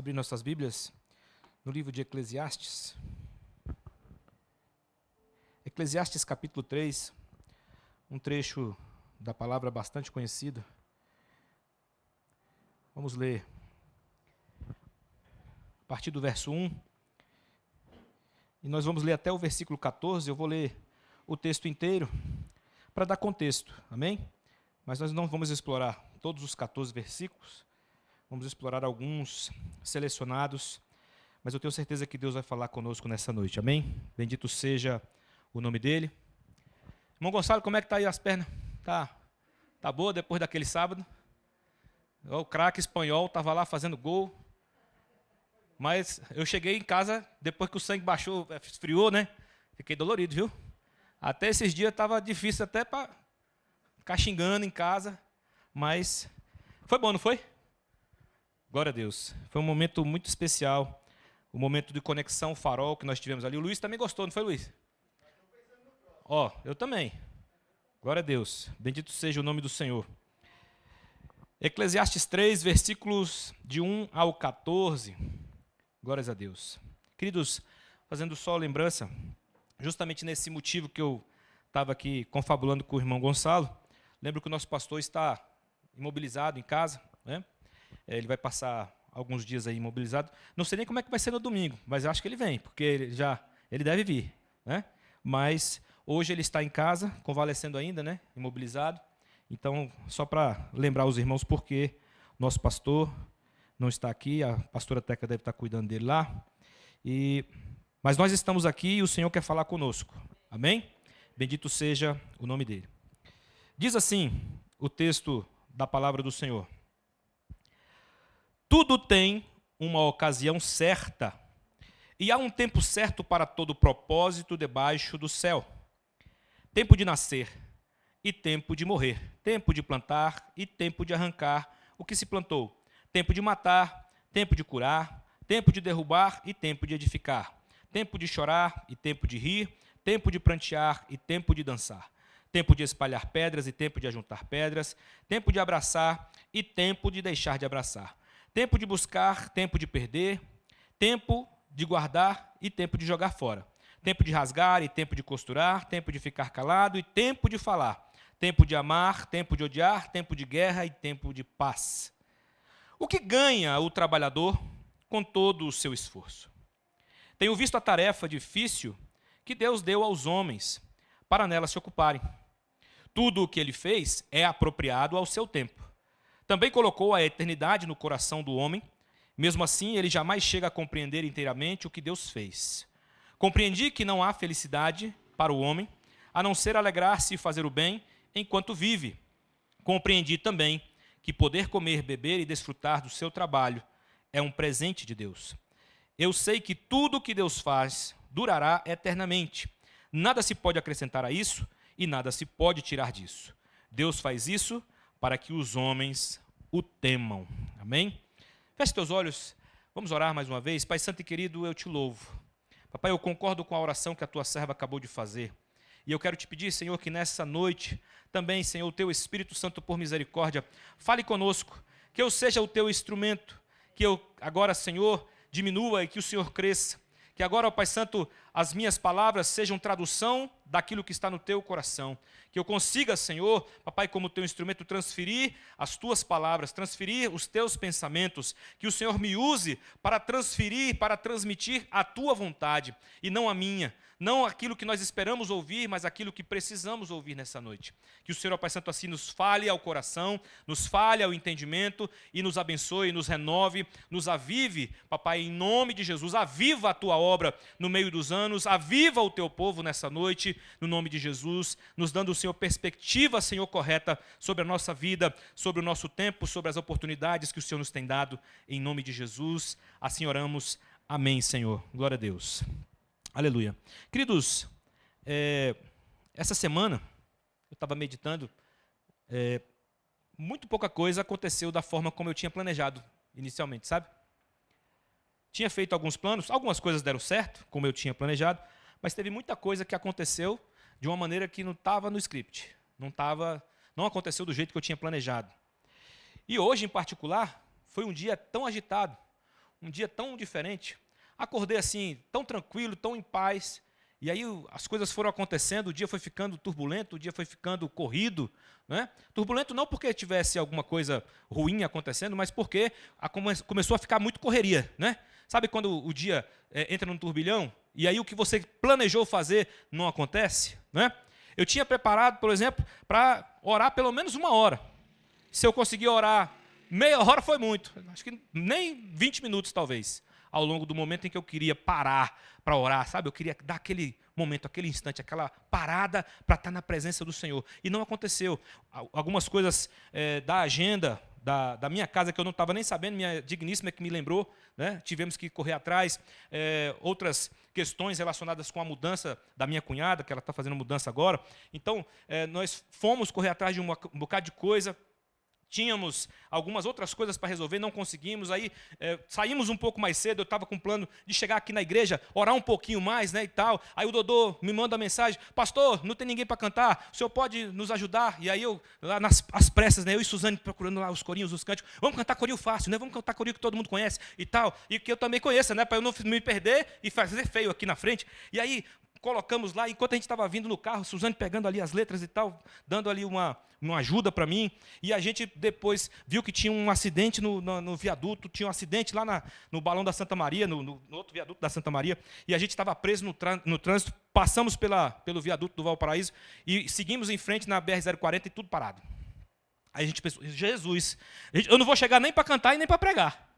abrir nossas Bíblias no livro de Eclesiastes. Eclesiastes capítulo 3, um trecho da palavra bastante conhecido. Vamos ler a partir do verso 1. E nós vamos ler até o versículo 14. Eu vou ler o texto inteiro para dar contexto, amém? Mas nós não vamos explorar todos os 14 versículos. Vamos explorar alguns selecionados, mas eu tenho certeza que Deus vai falar conosco nessa noite, amém? Bendito seja o nome dele. Irmão Gonçalo, como é que está aí as pernas? Tá boa depois daquele sábado? O craque espanhol estava lá fazendo gol, mas eu cheguei em casa, depois que o sangue baixou, esfriou, né? Fiquei dolorido, viu? Até esses dias estava difícil até para ficar xingando em casa, mas foi bom, não foi? Glória a Deus. Foi um momento muito especial, o momento de conexão farol que nós tivemos ali. O Luiz também gostou, não foi, Luiz? Eu também. Glória a Deus. Bendito seja o nome do Senhor. Eclesiastes 3, versículos de 1 ao 14. Glórias a Deus. Queridos, fazendo só lembrança, justamente nesse motivo que eu estava aqui confabulando com o irmão Gonçalo, lembro que o nosso pastor está imobilizado em casa, né? Ele vai passar alguns dias aí imobilizado. Não sei nem como é que vai ser no domingo, mas acho que ele vem, porque ele deve vir, né? Mas hoje ele está em casa, convalescendo ainda, né? Imobilizado. Então, só para lembrar os irmãos porque nosso pastor não está aqui, a pastora Teca deve estar cuidando dele lá. Mas nós estamos aqui e o Senhor quer falar conosco. Amém? Bendito seja o nome dele. Diz assim o texto da palavra do Senhor. Tudo tem uma ocasião certa, e há um tempo certo para todo propósito debaixo do céu. Tempo de nascer e tempo de morrer. Tempo de plantar e tempo de arrancar o que se plantou. Tempo de matar, tempo de curar, tempo de derrubar e tempo de edificar. Tempo de chorar e tempo de rir, tempo de prantear e tempo de dançar. Tempo de espalhar pedras e tempo de ajuntar pedras. Tempo de abraçar e tempo de deixar de abraçar. Tempo de buscar, tempo de perder, tempo de guardar e tempo de jogar fora. Tempo de rasgar e tempo de costurar, tempo de ficar calado e tempo de falar. Tempo de amar, tempo de odiar, tempo de guerra e tempo de paz. O que ganha o trabalhador com todo o seu esforço? Tenho visto a tarefa difícil que Deus deu aos homens para nela se ocuparem. Tudo o que ele fez é apropriado ao seu tempo. Também colocou a eternidade no coração do homem. Mesmo assim, ele jamais chega a compreender inteiramente o que Deus fez. Compreendi que não há felicidade para o homem, a não ser alegrar-se e fazer o bem enquanto vive. Compreendi também que poder comer, beber e desfrutar do seu trabalho é um presente de Deus. Eu sei que tudo o que Deus faz durará eternamente. Nada se pode acrescentar a isso e nada se pode tirar disso. Deus faz isso para que os homens o temam. Amém? Feche teus olhos, vamos orar mais uma vez. Pai Santo e querido, eu te louvo. Papai, eu concordo com a oração que a tua serva acabou de fazer. E eu quero te pedir, Senhor, que nessa noite, também, Senhor, o teu Espírito Santo, por misericórdia, fale conosco, que eu seja o teu instrumento, que eu agora, Senhor, diminua e que o Senhor cresça. Que agora, ó Pai Santo, as minhas palavras sejam tradução daquilo que está no teu coração. Que eu consiga, Senhor, papai, como teu instrumento, transferir as tuas palavras, transferir os teus pensamentos. Que o Senhor me use para transferir, para transmitir a tua vontade e não a minha. Não aquilo que nós esperamos ouvir, mas aquilo que precisamos ouvir nessa noite. Que o Senhor, ó Pai Santo, assim nos fale ao coração, nos fale ao entendimento e nos abençoe, nos renove, nos avive, papai, em nome de Jesus. Aviva a tua obra no meio dos anos, aviva o teu povo nessa noite, no nome de Jesus, nos dando, Senhor, perspectiva, Senhor, correta sobre a nossa vida, sobre o nosso tempo, sobre as oportunidades que o Senhor nos tem dado, em nome de Jesus. Assim oramos. Amém, Senhor. Glória a Deus. Aleluia. Queridos, essa semana eu estava meditando, muito pouca coisa aconteceu da forma como eu tinha planejado inicialmente, sabe? Tinha feito alguns planos, algumas coisas deram certo, como eu tinha planejado, mas teve muita coisa que aconteceu de uma maneira que não estava no script, não aconteceu do jeito que eu tinha planejado. E hoje, em particular, foi um dia tão agitado, um dia tão diferente. Acordei assim, tão tranquilo, tão em paz. E aí as coisas foram acontecendo, o dia foi ficando turbulento, o dia foi ficando corrido. Né? Turbulento não porque tivesse alguma coisa ruim acontecendo, mas porque começou a ficar muito correria. Né? Sabe quando o dia entra num turbilhão e aí o que você planejou fazer não acontece? Né? Eu tinha preparado, por exemplo, para orar pelo menos 1 hora. Se eu conseguir orar meia hora foi muito. Acho que nem 20 minutos talvez. Ao longo do momento em que eu queria parar para orar, sabe? Eu queria dar aquele momento, aquele instante, aquela parada para estar na presença do Senhor. E não aconteceu. Algumas coisas da agenda da minha casa que eu não estava nem sabendo, minha digníssima que me lembrou, né? Tivemos que correr atrás. Outras questões relacionadas com a mudança da minha cunhada, que ela está fazendo mudança agora. Então, nós fomos correr atrás de um bocado de coisa. Tínhamos algumas outras coisas para resolver, não conseguimos. Aí saímos um pouco mais cedo, eu estava com o plano de chegar aqui na igreja, orar um pouquinho mais, né, e tal. Aí o Dodô me manda a mensagem: pastor, não tem ninguém para cantar, o senhor pode nos ajudar? E aí eu, lá às pressas, né, eu e Suzane procurando lá os corinhos, os cânticos. Vamos cantar corinho fácil, né? Vamos cantar corinho que todo mundo conhece e tal. E que eu também conheça, né, para eu não me perder e fazer feio aqui na frente. E aí colocamos lá, enquanto a gente estava vindo no carro, Suzane pegando ali as letras e tal, dando ali uma ajuda para mim, e a gente depois viu que tinha um acidente no viaduto, tinha um acidente lá no Balão da Santa Maria, no outro viaduto da Santa Maria, e a gente estava preso no trânsito, passamos pelo viaduto do Valparaíso, e seguimos em frente na BR-040 e tudo parado. Aí a gente pensou: Jesus, eu não vou chegar nem para cantar e nem para pregar.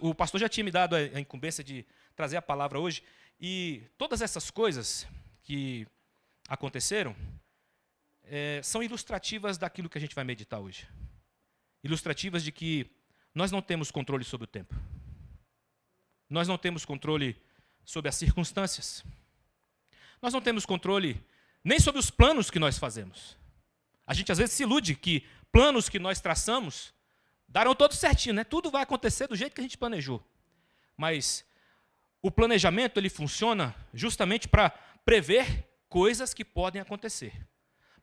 O pastor já tinha me dado a incumbência de trazer a palavra hoje, e todas essas coisas que aconteceram são ilustrativas daquilo que a gente vai meditar hoje. Ilustrativas de que nós não temos controle sobre o tempo. Nós não temos controle sobre as circunstâncias. Nós não temos controle nem sobre os planos que nós fazemos. A gente às vezes se ilude que planos que nós traçamos darão todos certinho, né? Tudo vai acontecer do jeito que a gente planejou. Mas o planejamento ele funciona justamente para prever coisas que podem acontecer,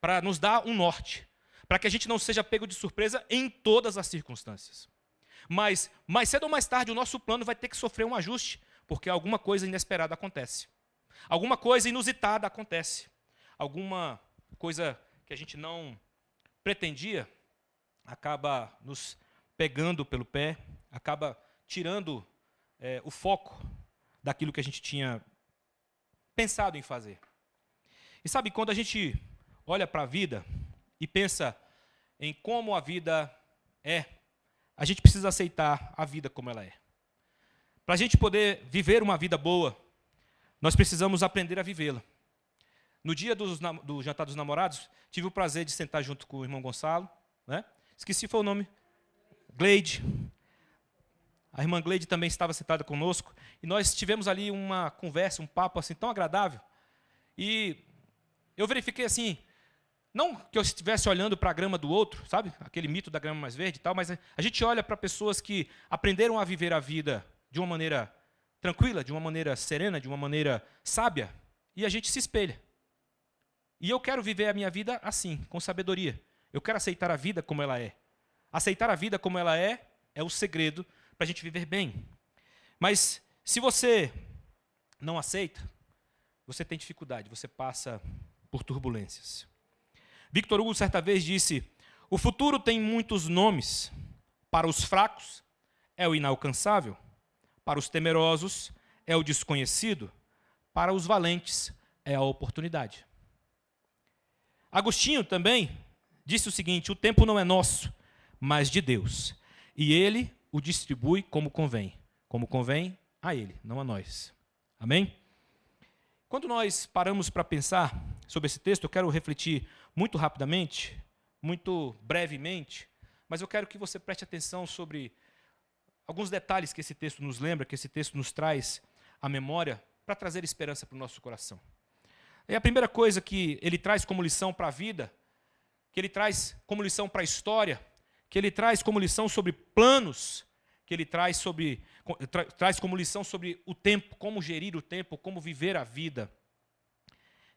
para nos dar um norte, para que a gente não seja pego de surpresa em todas as circunstâncias. Mas, mais cedo ou mais tarde, o nosso plano vai ter que sofrer um ajuste, porque alguma coisa inesperada acontece. Alguma coisa inusitada acontece. Alguma coisa que a gente não pretendia acaba nos pegando pelo pé, acaba tirando o foco daquilo que a gente tinha pensado em fazer. E sabe, quando a gente olha para a vida e pensa em como a vida é, a gente precisa aceitar a vida como ela é. Para a gente poder viver uma vida boa, nós precisamos aprender a vivê-la. No dia do jantar dos namorados, tive o prazer de sentar junto com o irmão Gonçalo, né? Esqueci foi o nome, Gleide. A irmã Gleide também estava sentada conosco, e nós tivemos ali uma conversa, um papo assim tão agradável. E eu verifiquei assim, não que eu estivesse olhando para a grama do outro, sabe? Aquele mito da grama mais verde e tal, mas a gente olha para pessoas que aprenderam a viver a vida de uma maneira tranquila, de uma maneira serena, de uma maneira sábia, e a gente se espelha. E eu quero viver a minha vida assim, com sabedoria. Eu quero aceitar a vida como ela é. Aceitar a vida como ela é o segredo para a gente viver bem. Mas se você não aceita, você tem dificuldade, você passa por turbulências. Victor Hugo certa vez disse: o futuro tem muitos nomes. Para os fracos é o inalcançável, para os temerosos é o desconhecido, para os valentes é a oportunidade. Agostinho também disse o seguinte: o tempo não é nosso, mas de Deus, e Ele o distribui como convém a Ele, não a nós. Amém? Quando nós paramos para pensar sobre esse texto, eu quero refletir muito rapidamente, muito brevemente, mas eu quero que você preste atenção sobre alguns detalhes que esse texto nos lembra, que esse texto nos traz à memória, para trazer esperança para o nosso coração. E a primeira coisa que ele traz como lição para a vida, que ele traz como lição para a história, que ele traz como lição sobre planos, que ele traz como lição sobre o tempo, como gerir o tempo, como viver a vida,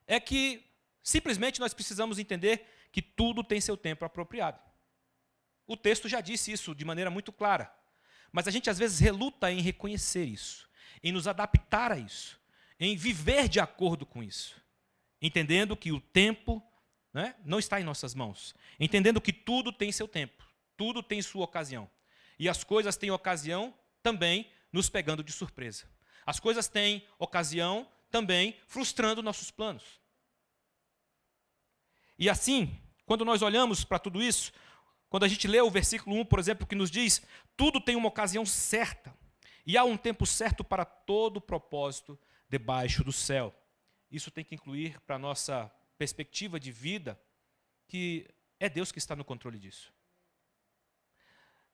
é que simplesmente nós precisamos entender que tudo tem seu tempo apropriado. O texto já disse isso de maneira muito clara. Mas a gente às vezes reluta em reconhecer isso, em nos adaptar a isso, em viver de acordo com isso, entendendo que o tempo, né, não está em nossas mãos, entendendo que tudo tem seu tempo, tudo tem sua ocasião. E as coisas têm ocasião também nos pegando de surpresa. As coisas têm ocasião também frustrando nossos planos. E assim, quando nós olhamos para tudo isso, quando a gente lê o versículo 1, por exemplo, que nos diz: tudo tem uma ocasião certa, e há um tempo certo para todo propósito debaixo do céu. Isso tem que incluir para a nossa perspectiva de vida, que é Deus que está no controle disso.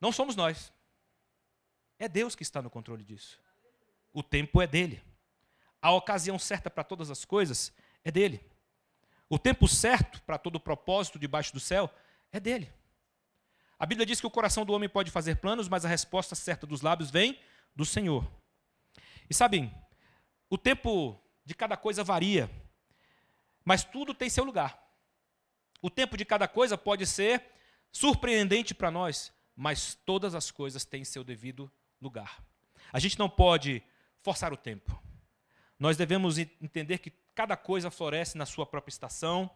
Não somos nós. É Deus que está no controle disso. O tempo é dele. A ocasião certa para todas as coisas é dele. O tempo certo para todo propósito debaixo do céu é dele. A Bíblia diz que o coração do homem pode fazer planos, mas a resposta certa dos lábios vem do Senhor. E sabem, o tempo de cada coisa varia, mas tudo tem seu lugar. O tempo de cada coisa pode ser surpreendente para nós, mas todas as coisas têm seu devido lugar. A gente não pode forçar o tempo. Nós devemos entender que cada coisa floresce na sua própria estação,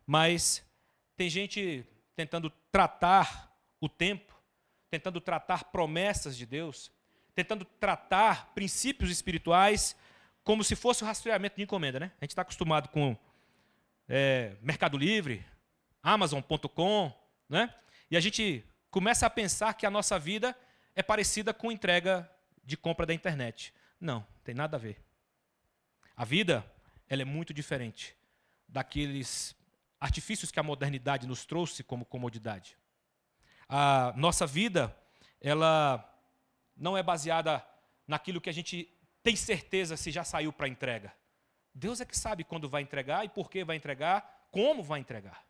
mas tem gente tentando tratar o tempo, tentando tratar promessas de Deus, tentando tratar princípios espirituais como se fosse o rastreamento de encomenda, né? A gente está acostumado com Mercado Livre, Amazon.com, né? E a gente começa a pensar que a nossa vida é parecida com entrega de compra da internet. Não, tem nada a ver. A vida, ela é muito diferente daqueles artifícios que a modernidade nos trouxe como comodidade. A nossa vida, ela não é baseada naquilo que a gente tem certeza se já saiu para entrega. Deus é que sabe quando vai entregar e por que vai entregar, como vai entregar.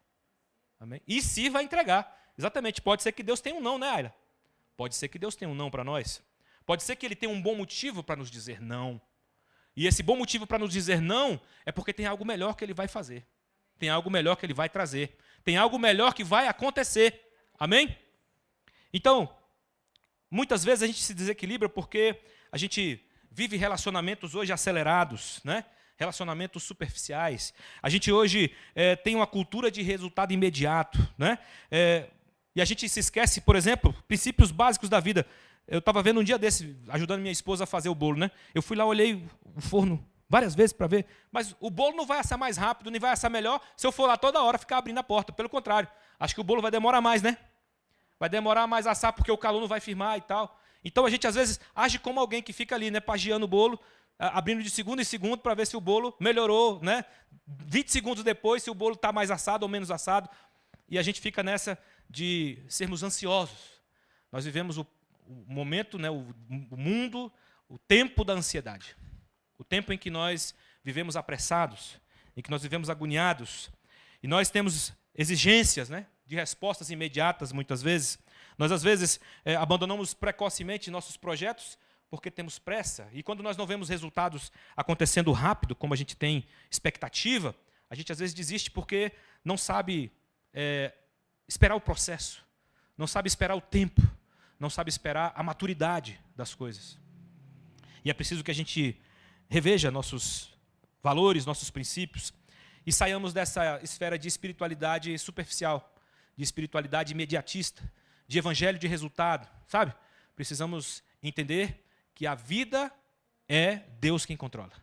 Amém? E se vai entregar. Exatamente, pode ser que Deus tenha um não, né, Ayla? Pode ser que Deus tenha um não para nós. Pode ser que Ele tenha um bom motivo para nos dizer não. E esse bom motivo para nos dizer não é porque tem algo melhor que Ele vai fazer. Tem algo melhor que Ele vai trazer. Tem algo melhor que vai acontecer. Amém? Então, muitas vezes a gente se desequilibra porque a gente vive relacionamentos hoje acelerados, né? Relacionamentos superficiais. A gente hoje tem uma cultura de resultado imediato, né? E a gente se esquece, por exemplo, princípios básicos da vida. Eu estava vendo um dia desse, ajudando minha esposa a fazer o bolo, né? Eu fui lá, olhei o forno várias vezes para ver, mas o bolo não vai assar mais rápido, nem vai assar melhor se eu for lá toda hora ficar abrindo a porta. Pelo contrário, acho que o bolo vai demorar mais, né? Vai demorar mais a assar porque o calor não vai firmar e tal. Então a gente às vezes age como alguém que fica ali, né, pagiando o bolo, abrindo de segundo em segundo para ver se o bolo melhorou, né? 20 segundos depois, se o bolo está mais assado ou menos assado. E a gente fica nessa de sermos ansiosos. Nós vivemos o momento, né, o mundo, o tempo da ansiedade. O tempo em que nós vivemos apressados, em que nós vivemos agoniados. E nós temos exigências, né, de respostas imediatas, muitas vezes. Nós, às vezes, abandonamos precocemente nossos projetos porque temos pressa. E quando nós não vemos resultados acontecendo rápido, como a gente tem expectativa, a gente, às vezes, desiste porque não sabe esperar o processo, não sabe esperar o tempo, não sabe esperar a maturidade das coisas. E é preciso que a gente reveja nossos valores, nossos princípios, e saiamos dessa esfera de espiritualidade superficial, de espiritualidade imediatista, de evangelho de resultado, sabe? Precisamos entender que a vida é Deus quem controla.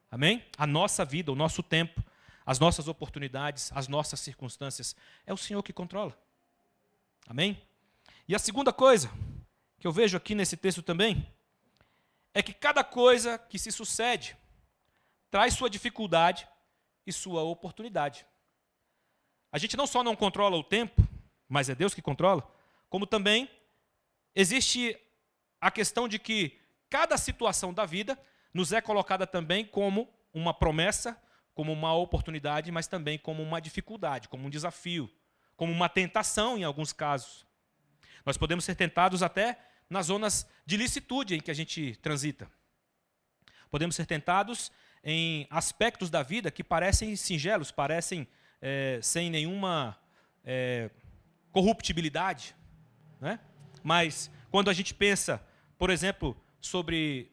Amém? A nossa vida, o nosso tempo, as nossas oportunidades, as nossas circunstâncias, é o Senhor que controla. Amém? E a segunda coisa que eu vejo aqui nesse texto também é que cada coisa que se sucede traz sua dificuldade e sua oportunidade. A gente não só não controla o tempo, mas é Deus que controla, como também existe a questão de que cada situação da vida nos é colocada também como uma promessa, como uma oportunidade, mas também como uma dificuldade, como um desafio, como uma tentação em alguns casos. Nós podemos ser tentados até nas zonas de licitude em que a gente transita. Podemos ser tentados em aspectos da vida que parecem singelos, parecem sem nenhuma corruptibilidade, né? Mas quando a gente pensa, por exemplo, sobre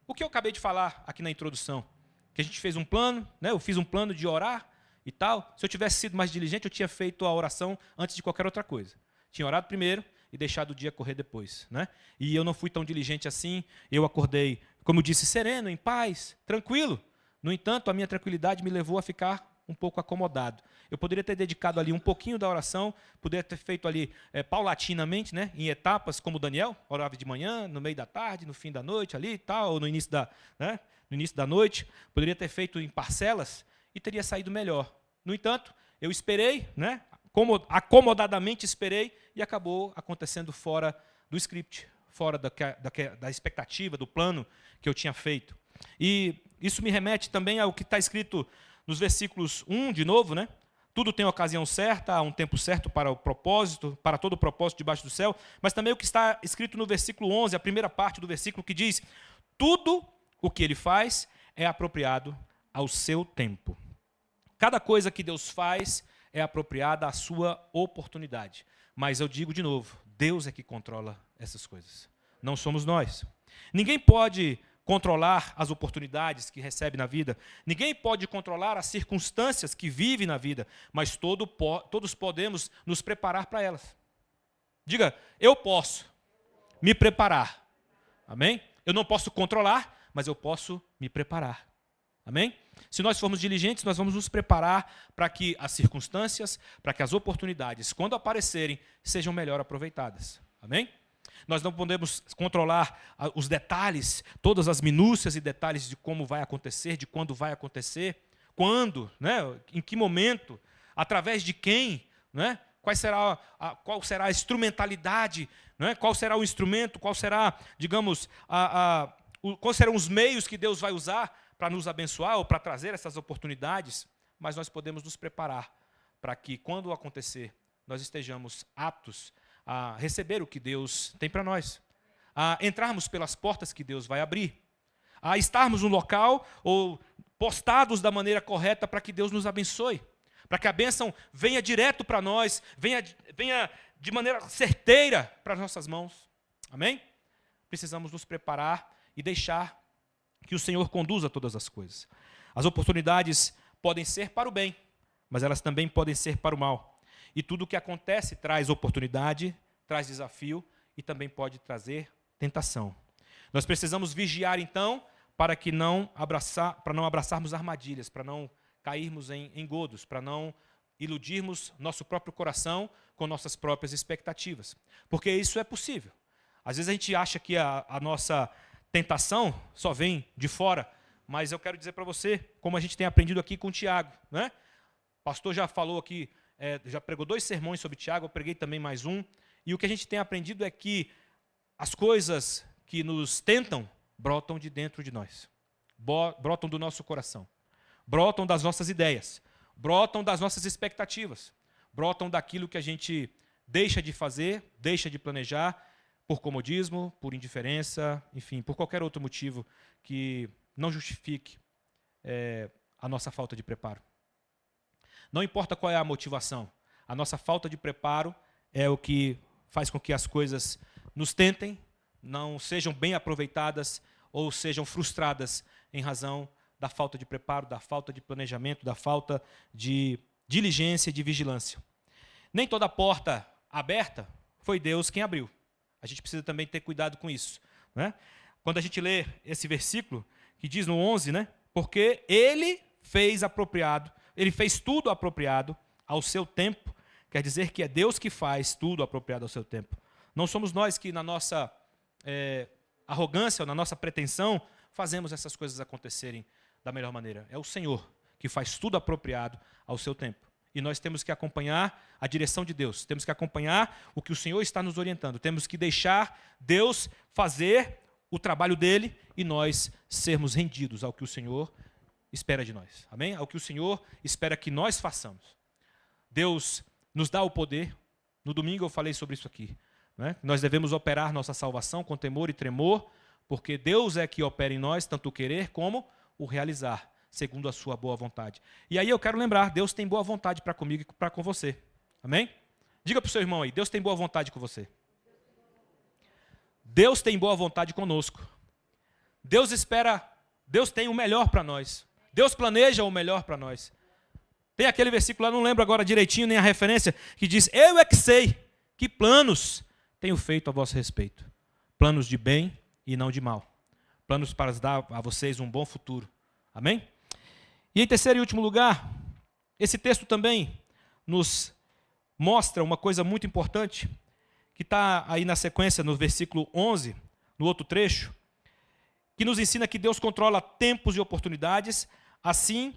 o que eu acabei de falar aqui na introdução, que a gente fez um plano, né? Eu fiz um plano de orar e tal. Se eu tivesse sido mais diligente, eu tinha feito a oração antes de qualquer outra coisa. Tinha orado primeiro e deixado o dia correr depois, né? E eu não fui tão diligente assim. Eu acordei, como eu disse, sereno, em paz, tranquilo. No entanto, a minha tranquilidade me levou a ficar um pouco acomodado. Eu poderia ter dedicado ali um pouquinho da oração, poderia ter feito ali paulatinamente, né, em etapas, como Daniel, orava de manhã, no meio da tarde, no fim da noite ali e tal, ou no início da noite. Poderia ter feito em parcelas e teria saído melhor. No entanto, eu esperei, né, acomodadamente esperei, e acabou acontecendo fora do script, fora da expectativa, do plano que eu tinha feito. E isso me remete também ao que está escrito nos versículos 1, de novo, né? Tudo tem ocasião certa, há um tempo certo para o propósito, para todo o propósito debaixo do céu, mas também o que está escrito no versículo 11, a primeira parte do versículo, que diz: tudo o que ele faz é apropriado ao seu tempo. Cada coisa que Deus faz é apropriada à sua oportunidade. Mas eu digo de novo, Deus é que controla essas coisas, não somos nós. Ninguém pode controlar as oportunidades que recebe na vida. Ninguém pode controlar as circunstâncias que vive na vida, mas todos podemos nos preparar para elas. Diga, eu posso me preparar. Amém? Eu não posso controlar, mas eu posso me preparar. Amém? Se nós formos diligentes, nós vamos nos preparar para que as circunstâncias, para que as oportunidades, quando aparecerem, sejam melhor aproveitadas. Amém? Nós não podemos controlar os detalhes, todas as minúcias e detalhes de como vai acontecer, de quando vai acontecer, quando, né, em que momento, através de quem, né, qual será a instrumentalidade, né, qual será o instrumento, qual será, digamos, quais serão os meios que Deus vai usar para nos abençoar ou para trazer essas oportunidades, mas nós podemos nos preparar para que, quando acontecer, nós estejamos aptos a receber o que Deus tem para nós, a entrarmos pelas portas que Deus vai abrir, a estarmos no local ou postados da maneira correta para que Deus nos abençoe, para que a bênção venha direto para nós, venha de maneira certeira para as nossas mãos. Amém? Precisamos nos preparar e deixar que o Senhor conduza todas as coisas. As oportunidades podem ser para o bem, mas elas também podem ser para o mal. E tudo o que acontece traz oportunidade, traz desafio e também pode trazer tentação. Nós precisamos vigiar, então, para não abraçarmos armadilhas, para não cairmos em engodos, para não iludirmos nosso próprio coração com nossas próprias expectativas. Porque isso é possível. Às vezes a gente acha que a nossa tentação só vem de fora, mas eu quero dizer para você, como a gente tem aprendido aqui com o Tiago, né? O pastor já falou aqui, já pregou 2 sermões sobre Tiago, eu preguei também mais um, e o que a gente tem aprendido é que as coisas que nos tentam brotam de dentro de nós, brotam do nosso coração, brotam das nossas ideias, brotam das nossas expectativas, brotam daquilo que a gente deixa de fazer, deixa de planejar, por comodismo, por indiferença, enfim, por qualquer outro motivo que não justifique a nossa falta de preparo. Não importa qual é a motivação, a nossa falta de preparo é o que faz com que as coisas nos tentem, não sejam bem aproveitadas ou sejam frustradas em razão da falta de preparo, da falta de planejamento, da falta de diligência e de vigilância. Nem toda porta aberta foi Deus quem abriu. A gente precisa também ter cuidado com isso, né? Quando a gente lê esse versículo, que diz no 11, né? Porque ele fez tudo apropriado ao seu tempo, quer dizer que é Deus que faz tudo apropriado ao seu tempo. Não somos nós que, na nossa arrogância ou na nossa pretensão, fazemos essas coisas acontecerem da melhor maneira. É o Senhor que faz tudo apropriado ao seu tempo. E nós temos que acompanhar a direção de Deus, temos que acompanhar o que o Senhor está nos orientando, temos que deixar Deus fazer o trabalho dele e nós sermos rendidos ao que o Senhor espera de nós. Amém? Ao que o Senhor espera que nós façamos. Deus nos dá o poder. No domingo eu falei sobre isso aqui, né? Nós devemos operar nossa salvação com temor e tremor, porque Deus é que opera em nós tanto o querer como o realizar, segundo a sua boa vontade. E aí eu quero lembrar, Deus tem boa vontade para comigo e para com você. Amém? Diga para o seu irmão aí, Deus tem boa vontade com você. Deus tem boa vontade conosco. Deus espera, Deus tem o melhor para nós. Deus planeja o melhor para nós. Tem aquele versículo lá, não lembro agora direitinho nem a referência, que diz: eu é que sei que planos tenho feito a vosso respeito. Planos de bem e não de mal. Planos para dar a vocês um bom futuro. Amém? E em terceiro e último lugar, esse texto também nos mostra uma coisa muito importante, que está aí na sequência, no versículo 11, no outro trecho, que nos ensina que Deus controla tempos e oportunidades. Assim,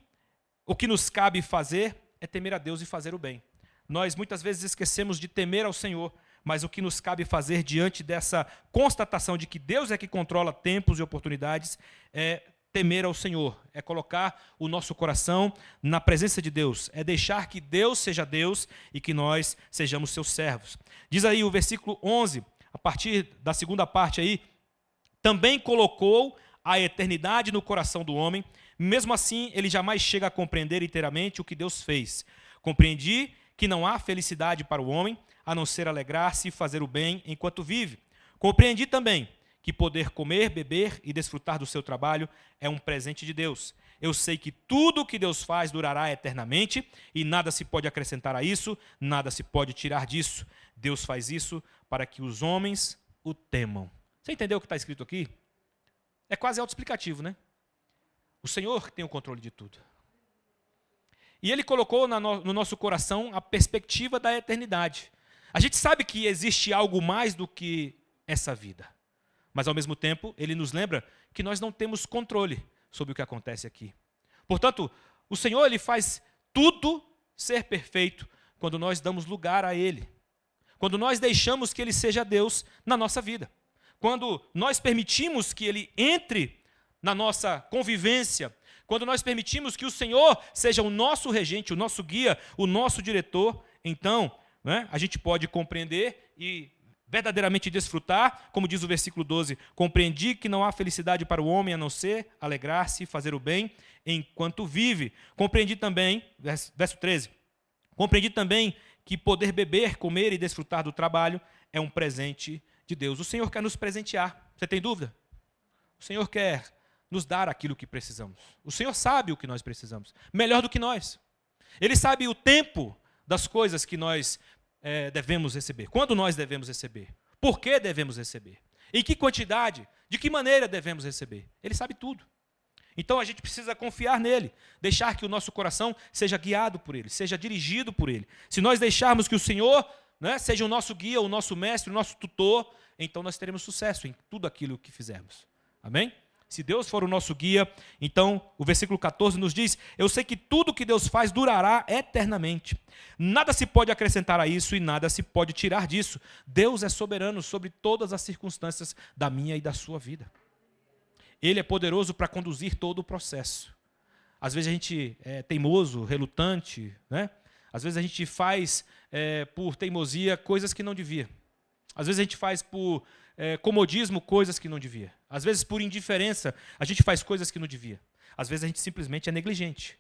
o que nos cabe fazer é temer a Deus e fazer o bem. Nós muitas vezes esquecemos de temer ao Senhor, mas o que nos cabe fazer diante dessa constatação de que Deus é que controla tempos e oportunidades é temer ao Senhor, é colocar o nosso coração na presença de Deus, é deixar que Deus seja Deus e que nós sejamos seus servos. Diz aí o versículo 11, a partir da segunda parte aí: também colocou a eternidade no coração do homem, mesmo assim ele jamais chega a compreender inteiramente o que Deus fez. Compreendi que não há felicidade para o homem, a não ser alegrar-se e fazer o bem enquanto vive. Compreendi também que poder comer, beber e desfrutar do seu trabalho é um presente de Deus. Eu sei que tudo o que Deus faz durará eternamente e nada se pode acrescentar a isso, nada se pode tirar disso. Deus faz isso para que os homens o temam. Você entendeu o que está escrito aqui? É quase autoexplicativo, né? O Senhor tem o controle de tudo. E Ele colocou no nosso coração a perspectiva da eternidade. A gente sabe que existe algo mais do que essa vida. Mas, ao mesmo tempo, Ele nos lembra que nós não temos controle sobre o que acontece aqui. Portanto, o Senhor Ele faz tudo ser perfeito quando nós damos lugar a Ele. Quando nós deixamos que Ele seja Deus na nossa vida. Quando nós permitimos que Ele entre na nossa convivência. Quando nós permitimos que o Senhor seja o nosso regente, o nosso guia, o nosso diretor, então, né, a gente pode compreender e verdadeiramente desfrutar, como diz o versículo 12, compreendi que não há felicidade para o homem a não ser alegrar-se e fazer o bem enquanto vive. Compreendi também, verso 13, compreendi também que poder beber, comer e desfrutar do trabalho é um presente de Deus. O Senhor quer nos presentear. Você tem dúvida? O Senhor quer nos dar aquilo que precisamos. O Senhor sabe o que nós precisamos, melhor do que nós. Ele sabe o tempo das coisas que nós devemos receber, quando nós devemos receber, por que devemos receber, em que quantidade, de que maneira devemos receber. Ele sabe tudo. Então a gente precisa confiar nele, deixar que o nosso coração seja guiado por ele, seja dirigido por ele. Se nós deixarmos que o Senhor, né, seja o nosso guia, o nosso mestre, o nosso tutor, então nós teremos sucesso em tudo aquilo que fizermos. Amém? Se Deus for o nosso guia, então o versículo 14 nos diz: eu sei que tudo que Deus faz durará eternamente. Nada se pode acrescentar a isso e nada se pode tirar disso. Deus é soberano sobre todas as circunstâncias da minha e da sua vida. Ele é poderoso para conduzir todo o processo. Às vezes a gente é teimoso, relutante, né? Às vezes a gente faz por teimosia coisas que não devia. Às vezes a gente faz por comodismo coisas que não devia. Às vezes por indiferença a gente faz coisas que não devia. Às vezes a gente simplesmente é negligente.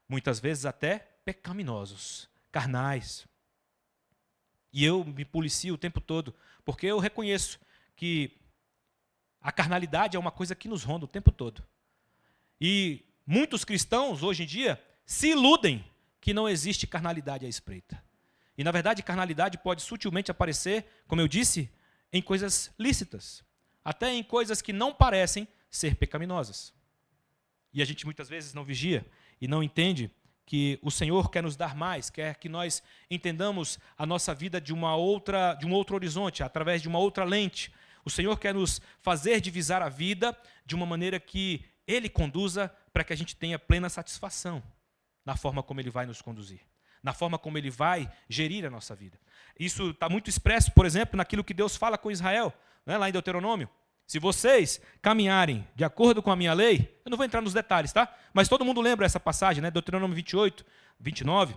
Muitas vezes até pecaminosos, carnais. E eu me policio o tempo todo, porque eu reconheço que a carnalidade é uma coisa que nos ronda o tempo todo. E muitos cristãos, hoje em dia, se iludem que não existe carnalidade à espreita. E, na verdade, carnalidade pode sutilmente aparecer, como eu disse, em coisas lícitas. Até em coisas que não parecem ser pecaminosas. E a gente muitas vezes não vigia e não entende que o Senhor quer nos dar mais, quer que nós entendamos a nossa vida de um outro horizonte, através de uma outra lente. O Senhor quer nos fazer divisar a vida de uma maneira que Ele conduza para que a gente tenha plena satisfação na forma como Ele vai nos conduzir, na forma como Ele vai gerir a nossa vida. Isso está muito expresso, por exemplo, naquilo que Deus fala com Israel, né, lá em Deuteronômio. Se vocês caminharem de acordo com a minha lei, eu não vou entrar nos detalhes, tá? Mas todo mundo lembra essa passagem, né? Deuteronômio 28, 29.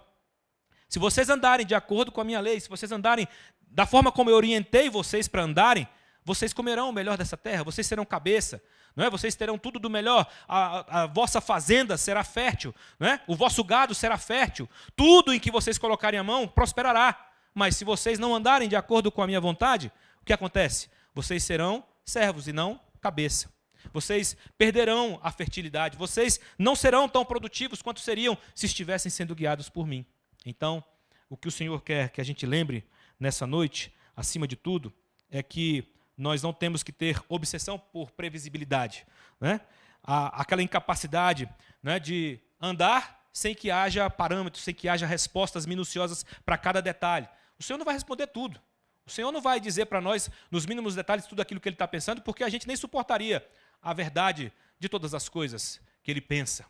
Se vocês andarem de acordo com a minha lei, se vocês andarem da forma como eu orientei vocês para andarem, vocês comerão o melhor dessa terra, vocês serão cabeça, não é? Vocês terão tudo do melhor, a vossa fazenda será fértil, não é? O vosso gado será fértil, tudo em que vocês colocarem a mão prosperará. Mas se vocês não andarem de acordo com a minha vontade, o que acontece? vocês serão servos e não cabeça. Vocês perderão a fertilidade, vocês não serão tão produtivos quanto seriam se estivessem sendo guiados por mim. Então, o que o Senhor quer que a gente lembre nessa noite, acima de tudo, é que nós não temos que ter obsessão por previsibilidade, né? Aquela incapacidade, né, de andar sem que haja parâmetros, sem que haja respostas minuciosas para cada detalhe. O Senhor não vai responder tudo. O Senhor não vai dizer para nós, nos mínimos detalhes, tudo aquilo que Ele está pensando, porque a gente nem suportaria a verdade de todas as coisas que Ele pensa.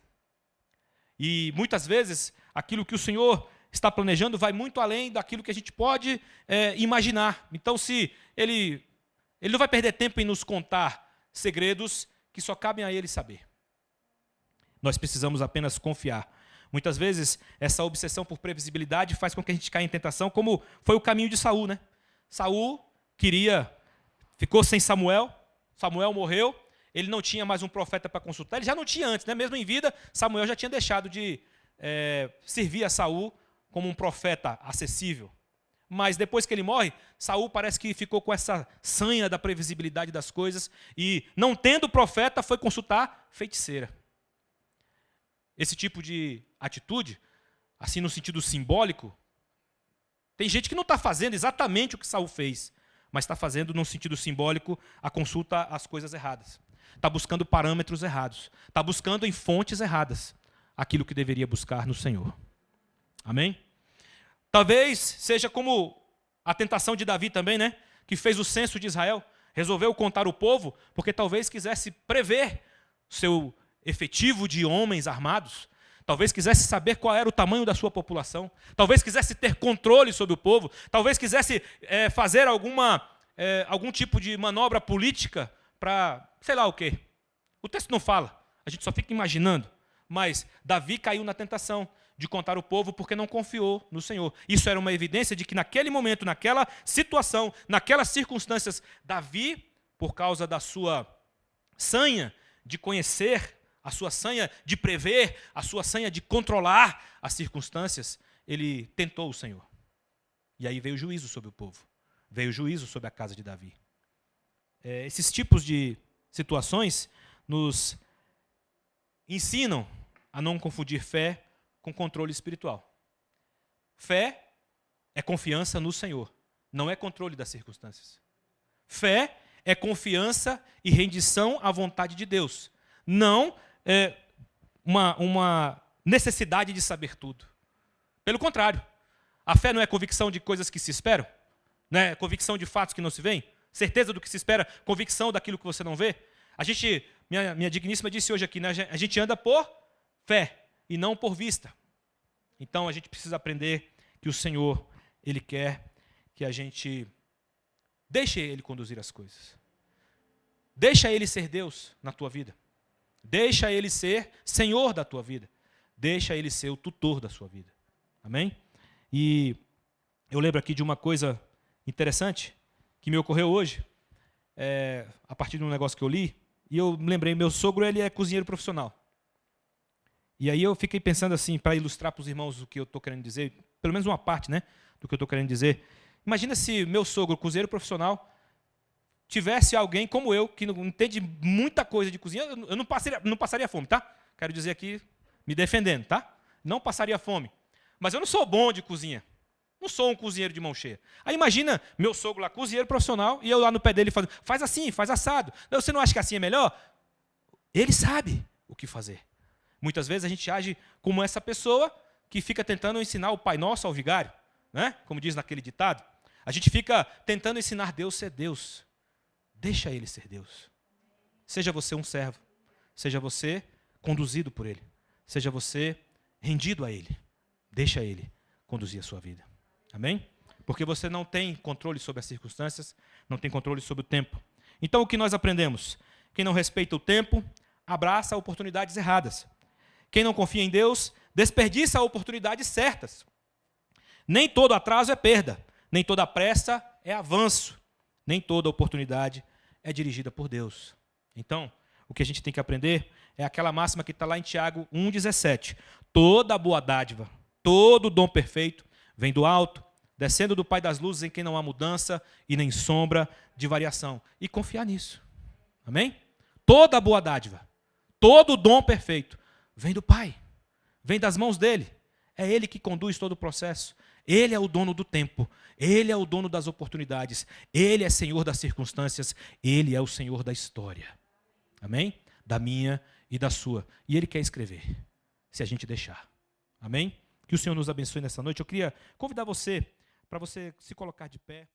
E muitas vezes, aquilo que o Senhor está planejando vai muito além daquilo que a gente pode imaginar. Então, se Ele não vai perder tempo em nos contar segredos que só cabem a Ele saber. Nós precisamos apenas confiar. Muitas vezes, essa obsessão por previsibilidade faz com que a gente caia em tentação, como foi o caminho de Saul, né? Saul ficou sem Samuel, Samuel morreu, ele não tinha mais um profeta para consultar, ele já não tinha antes, né? Mesmo em vida, Samuel já tinha deixado de servir a Saul como um profeta acessível. Mas depois que ele morre, Saul parece que ficou com essa sanha da previsibilidade das coisas e, não tendo profeta, foi consultar feiticeira. Esse tipo de atitude, assim no sentido simbólico, tem gente que não está fazendo exatamente o que Saul fez, mas está fazendo, num sentido simbólico, a consulta às coisas erradas. Está buscando parâmetros errados. Está buscando em fontes erradas aquilo que deveria buscar no Senhor. Amém? Talvez seja como a tentação de Davi também, né? Que fez o censo de Israel, resolveu contar o povo, porque talvez quisesse prever seu efetivo de homens armados, talvez quisesse saber qual era o tamanho da sua população, talvez quisesse ter controle sobre o povo, talvez quisesse fazer algum tipo de manobra política para, sei lá o quê. O texto não fala, a gente só fica imaginando, mas Davi caiu na tentação de contar o povo porque não confiou no Senhor. Isso era uma evidência de que naquele momento, naquela situação, naquelas circunstâncias, Davi, por causa da sua sanha de conhecer, a sua sanha de prever, a sua sanha de controlar as circunstâncias, ele tentou o Senhor. E aí veio o juízo sobre o povo. Veio o juízo sobre a casa de Davi. Esses tipos de situações nos ensinam a não confundir fé com controle espiritual. Fé é confiança no Senhor, não é controle das circunstâncias. Fé é confiança e rendição à vontade de Deus, não uma necessidade de saber tudo. Pelo contrário, a fé não é convicção de coisas que se esperam, não é convicção de fatos que não se veem, certeza do que se espera, convicção daquilo que você não vê. Minha digníssima disse hoje aqui, né, a gente anda por fé e não por vista. Então a gente precisa aprender que o Senhor, Ele quer que a gente deixe Ele conduzir as coisas. Deixa Ele ser Deus na tua vida. Deixa Ele ser Senhor da tua vida. Deixa Ele ser o tutor da sua vida. Amém? E eu lembro aqui de uma coisa interessante que me ocorreu hoje, a partir de um negócio que eu li, e eu me lembrei, meu sogro ele é cozinheiro profissional. E aí eu fiquei pensando assim, para ilustrar para os irmãos o que eu estou querendo dizer, pelo menos uma parte, né, do que eu estou querendo dizer. Imagina se meu sogro, cozinheiro profissional, tivesse alguém como eu, que não entende muita coisa de cozinha, eu não passaria fome, tá? Quero dizer aqui, me defendendo, tá? Não passaria fome. Mas eu não sou bom de cozinha. Não sou um cozinheiro de mão cheia. Aí imagina meu sogro lá, cozinheiro profissional, e eu lá no pé dele fazendo, faz assim, faz assado. Você não acha que assim é melhor? Ele sabe o que fazer. Muitas vezes a gente age como essa pessoa que fica tentando ensinar o Pai Nosso ao vigário, né? Como diz naquele ditado. A gente fica tentando ensinar Deus a ser Deus. Deixa Ele ser Deus. Seja você um servo. Seja você conduzido por Ele. Seja você rendido a Ele. Deixa Ele conduzir a sua vida. Amém? Porque você não tem controle sobre as circunstâncias, não tem controle sobre o tempo. Então o que nós aprendemos? Quem não respeita o tempo, abraça oportunidades erradas. Quem não confia em Deus, desperdiça oportunidades certas. Nem todo atraso é perda, nem toda pressa é avanço, nem toda oportunidade é dirigida por Deus. Então, o que a gente tem que aprender é aquela máxima que está lá em Tiago 1,17. Toda boa dádiva, todo dom perfeito vem do alto, descendo do Pai das luzes, em quem não há mudança e nem sombra de variação. E confiar nisso. Amém? Toda a boa dádiva, todo o dom perfeito, vem do Pai, vem das mãos dele. É ele que conduz todo o processo. Ele é o dono do tempo, ele é o dono das oportunidades, ele é Senhor das circunstâncias, ele é o Senhor da história. Amém? Da minha e da sua. E ele quer escrever, se a gente deixar. Amém? Que o Senhor nos abençoe nessa noite. Eu queria convidar você, para você se colocar de pé.